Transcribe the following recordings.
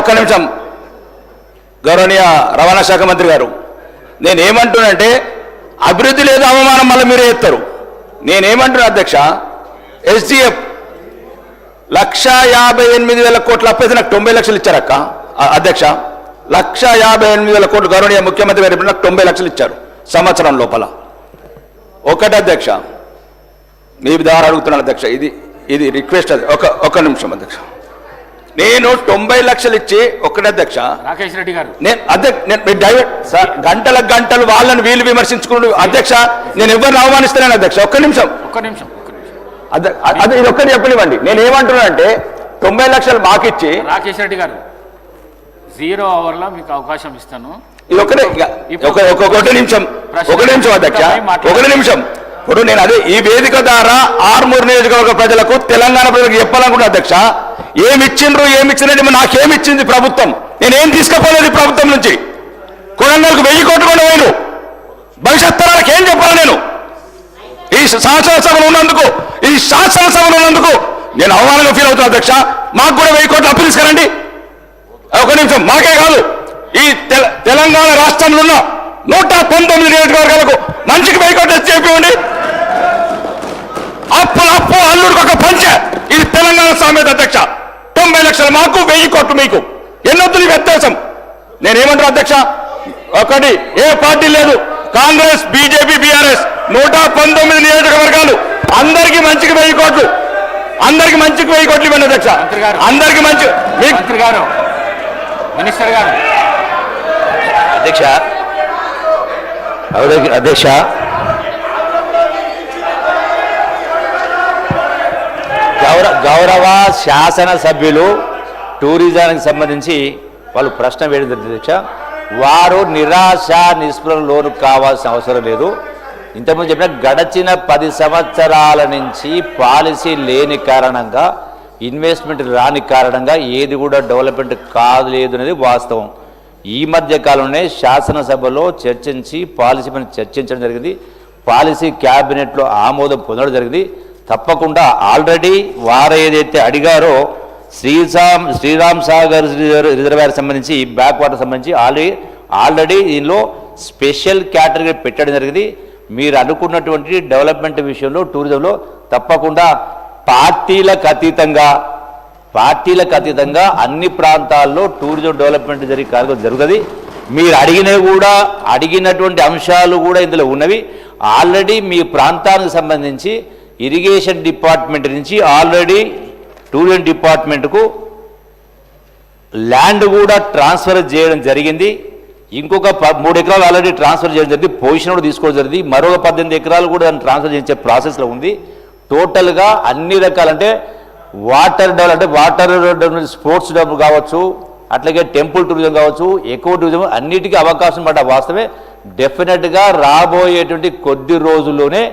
ఒక్క నిమిషం గౌరవనీయ రవాణా శాఖ మంత్రి గారు, నేనేమంటున్నానంటే అభివృద్ధి లేదు అవమానం మళ్ళీ మీరే ఎత్తారు. నేనేమంటున్నా అధ్యక్ష, ఎస్డిఎఫ్ 1,58,000 కోట్ల అప్పైతే నాకు 90 లక్షలు ఇచ్చారక్క అధ్యక్ష. 1,58,000 కోట్లు గౌరవనీయ ముఖ్యమంత్రి గారు నాకు 90 లక్షలు ఇచ్చారు సంవత్సరం లోపల. ఒకటి అధ్యక్ష, మీ ద్వారా అడుగుతున్నాను అధ్యక్ష, ఇది రిక్వెస్ట్. ఒక నిమిషం అధ్యక్ష, నేను 90 లక్షలు ఇచ్చి ఒకటి అధ్యక్ష రాకేష్ రెడ్డి గారు, నేను డైవర్ట్ సార్, గంటలు వాళ్ళని వీళ్ళు విమర్శించుకుంటూ అధ్యక్ష, నేను ఎవరిని అవమానిస్తున్నాను అధ్యక్ష. ఒక్క నిమిషం ఇది ఒక్కటి చెప్పనివ్వండి. నేను ఏమంటున్నా అంటే 90 లక్షలు మాకిచ్చి రాకేష్ రెడ్డి గారు 0 అవర్లో మీకు అవకాశం ఇస్తాను. ఇది ఒక నిమిషం అధ్యక్ష, ఒక నిమిషం. ఇప్పుడు నేను అదే ఈ వేదిక ద్వారా ఆర్మూర్ నియోజకవర్గ ప్రజలకు, తెలంగాణ ప్రజలకు చెప్పాలనుకుంటున్నా అధ్యక్ష, ఏమిచ్చినట్టు నాకేమిచ్చింది ప్రభుత్వం? నేనేం తీసుకుపోలేదు ప్రభుత్వం నుంచి. కొడంగల్కు 1000 కోట్లు కూడా పోయిను. భవిష్యత్ తరాలకు ఏం చెప్పాలి? నేను ఈ శాసనసభలో ఉన్నందుకు నేను అవమానంగా ఫీల్ అవుతున్నా అధ్యక్ష. మాకు కూడా 1000 కోట్లు అప్పు తీసుకురండి. ఒక నిమిషం, మాకే కాదు, ఈ తెలంగాణ రాష్ట్రంలో ఉన్న 119 నియోజకవర్గాలకు మంచికి 1000 కోట్లు చెప్పివ్వండి. అప్పు అల్లుడికి ఒక పంచ. ఇది తెలంగాణ సామెత అధ్యక్ష. 90 లక్షలు మాకు, 1000 కోట్లు మీకు. ఎన్నొద్దు వ్యత్యాసం? నేనేమంటాను అధ్యక్ష, ఒకటి ఏ పార్టీ లేదు, కాంగ్రెస్, బీజేపీ, బీఆర్ఎస్ 119 నియోజకవర్గాలు అందరికీ మంచికి 1000 కోట్లు, అందరికి మంచికి 1000 కోట్లు ఇవ్వండి అధ్యక్ష. అందరికి మంచి మినిస్టర్ గారు అధ్యక్ష గౌరవ శాసనసభ్యులు టూరిజానికి సంబంధించి వాళ్ళు ప్రశ్న వేయడం జరిగింది అధ్యక్ష. వారు నిరాశ నిస్పృహ లోను కావాల్సిన అవసరం లేదు. ఇంతకుముందు చెప్పిన గడచిన 10 సంవత్సరాల నుంచి పాలసీ లేని కారణంగా, ఇన్వెస్ట్మెంట్ రాని కారణంగా ఏది కూడా డెవలప్మెంట్ కాలేదు అనేది వాస్తవం. ఈ మధ్య కాలంలోనే శాసనసభలో చర్చించి పాలసీ పైన చర్చించడం జరిగింది. పాలసీ క్యాబినెట్లో ఆమోదం పొందడం జరిగింది. తప్పకుండా ఆల్రెడీ వారు ఏదైతే అడిగారో శ్రీరామ్ సాగర్ రిజర్వాయర్ సంబంధించి, బ్యాక్ వాటర్ సంబంధించి ఆల్రెడీ దీనిలో స్పెషల్ కేటగిరీ పెట్టడం జరిగింది. మీరు అనుకున్నటువంటి డెవలప్మెంట్ విషయంలో, టూరిజంలో తప్పకుండా పార్టీలకు అతీతంగా అన్ని ప్రాంతాల్లో టూరిజం డెవలప్మెంట్ జరిగే కార్యక్రమం జరుగుతుంది. మీరు అడిగినటువంటి అంశాలు కూడా ఇందులో ఉన్నవి. ఆల్రెడీ మీ ప్రాంతానికి సంబంధించి ఇరిగేషన్ డిపార్ట్మెంట్ నుంచి ఆల్రెడీ టూరిజం డిపార్ట్మెంట్కు ల్యాండ్ కూడా ట్రాన్స్ఫర్ చేయడం జరిగింది. ఇంకొక 3 ఎకరాలు ఆల్రెడీ ట్రాన్స్ఫర్ చేయడం జరిగింది. పొజిషన్ కూడా తీసుకోవడం జరిగింది. మరొక 18 ఎకరాలు కూడా దాన్ని ట్రాన్స్ఫర్ చేయించే ప్రాసెస్లో ఉంది. టోటల్గా అన్ని రకాలంటే వాటర్ స్పోర్ట్స్ డెవలప్ కావచ్చు, అట్లాగే టెంపుల్ టూరిజం కావచ్చు, ఎకో టూరిజం, అన్నిటికీ అవకాశం పడ్డ వాస్తవే. డెఫినెట్గా రాబోయేటువంటి కొద్ది రోజుల్లోనే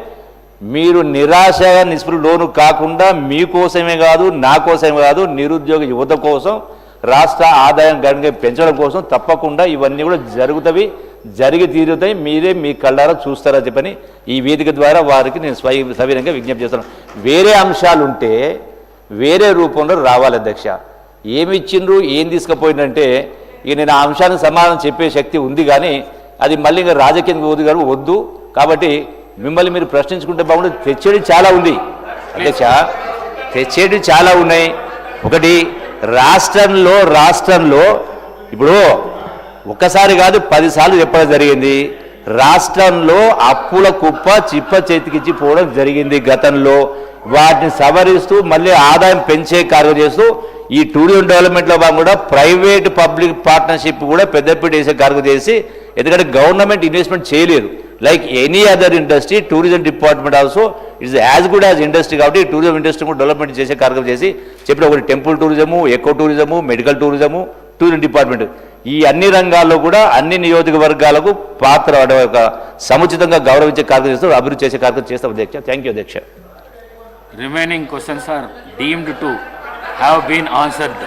మీరు నిరాశగా నిస్పృహ లోను కాకుండా, మీకోసమే కాదు, నా కోసమే కాదు, నిరుద్యోగ యువత కోసం, రాష్ట్ర ఆదాయం గణనీయంగా పెంచడం కోసం తప్పకుండా ఇవన్నీ కూడా జరిగి తీరుతాయి. మీరే మీ కళ్ళారా చూస్తారని చెప్పని ఈ వేదిక ద్వారా వారికి నేను సవినంగా విజ్ఞప్తి చేస్తున్నాను. వేరే అంశాలుంటే వేరే రూపంలో రావాలి అధ్యక్ష. ఏమి ఇచ్చిండ్రు, ఏం తీసుకుపోయిందంటే ఇక నేను ఆ అంశానికి సమాధానం చెప్పే శక్తి ఉంది, కానీ అది మళ్ళీ ఇంకా రాజకీయ వద్దు. కాబట్టి మిమ్మల్ని మీరు ప్రశ్నించుకుంటే బాగుంటుంది. తెచ్చేది చాలా ఉంది అధ్యక్ష, తెచ్చేది చాలా ఉన్నాయి. ఒకటి, రాష్ట్రంలో ఇప్పుడు ఒక్కసారి కాదు 10 సార్లు చెప్పడం జరిగింది. రాష్ట్రంలో అప్పుల కుప్ప చిప్ప చేతికిచ్చి పోవడం జరిగింది గతంలో. వాటిని సవరిస్తూ మళ్ళీ ఆదాయం పెంచే కార్యం చేస్తూ ఈ టూరిజం డెవలప్మెంట్లో భాగంగా కూడా ప్రైవేట్ పబ్లిక్ పార్ట్నర్షిప్ కూడా పెద్దపీట వేసే కార్యం చేసి, ఎందుకంటే గవర్నమెంట్ ఇన్వెస్ట్మెంట్ చేయలేదు. Like any other industry, tourism department also it's as good as industry. కాబట్టి టూరిజం ఇండస్ట్రీ కూడా డెవలప్మెంట్ చేసే కార్యక్రమం చేసి చెప్పిన ఒకటి temple tourism, eco tourism, medical tourism, tourism department, ఈ అన్ని రంగాల్లో కూడా అన్ని నియోజకవర్గాలకు పాత్ర ఒక సముచితంగా గౌరవించే కార్యక్రమం చేస్తూ అభివృద్ధి చేసే కార్యక్రమం చేస్తాం అధ్యక్ష. థ్యాంక్ యూ అధ్యక్ష. Remaining questions are deemed to have been answered.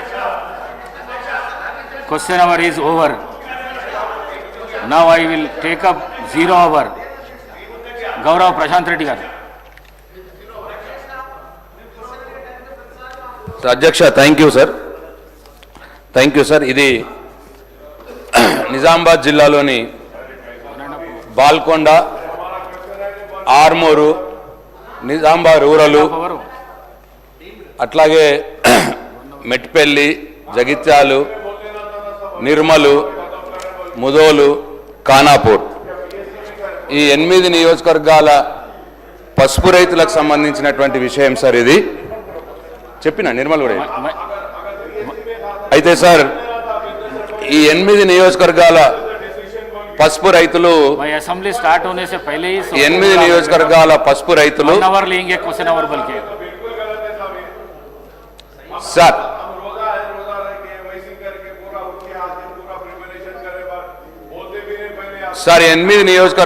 Question hour is over. Now I will take up 0 hour. Gaurav Prashant Reddy garu. అధ్యక్ష, thank you sir. Thank you sir. ఇది నిజామాబాద్ జిల్లాలోని బాల్కొండ, ఆర్మూరు, నిజామాబాద్ రూరల్, అట్లాగే మెట్పల్లి, జగిత్యాలు, నిర్మలు, ముదోలు, ఖానాపూర్ ఈ 8 నియోజకవర్గాల పసుపు రైతులకు సంబంధించినటువంటి విషయం సార్. ఇది చెప్పిన నిర్మల్ కూడా అయితే సార్ ఈ 8 నియోజకవర్గాల పసుపు రైతులు అసెంబ్లీ స్టార్ట్ होने से पहले ही 8 నియోజకవర్గాల పసుపు రైతులు అవర్ लेंगे क्वेश्चन అవర్ बल्कि సార్ సార్ 8 నియోజకవర్గాల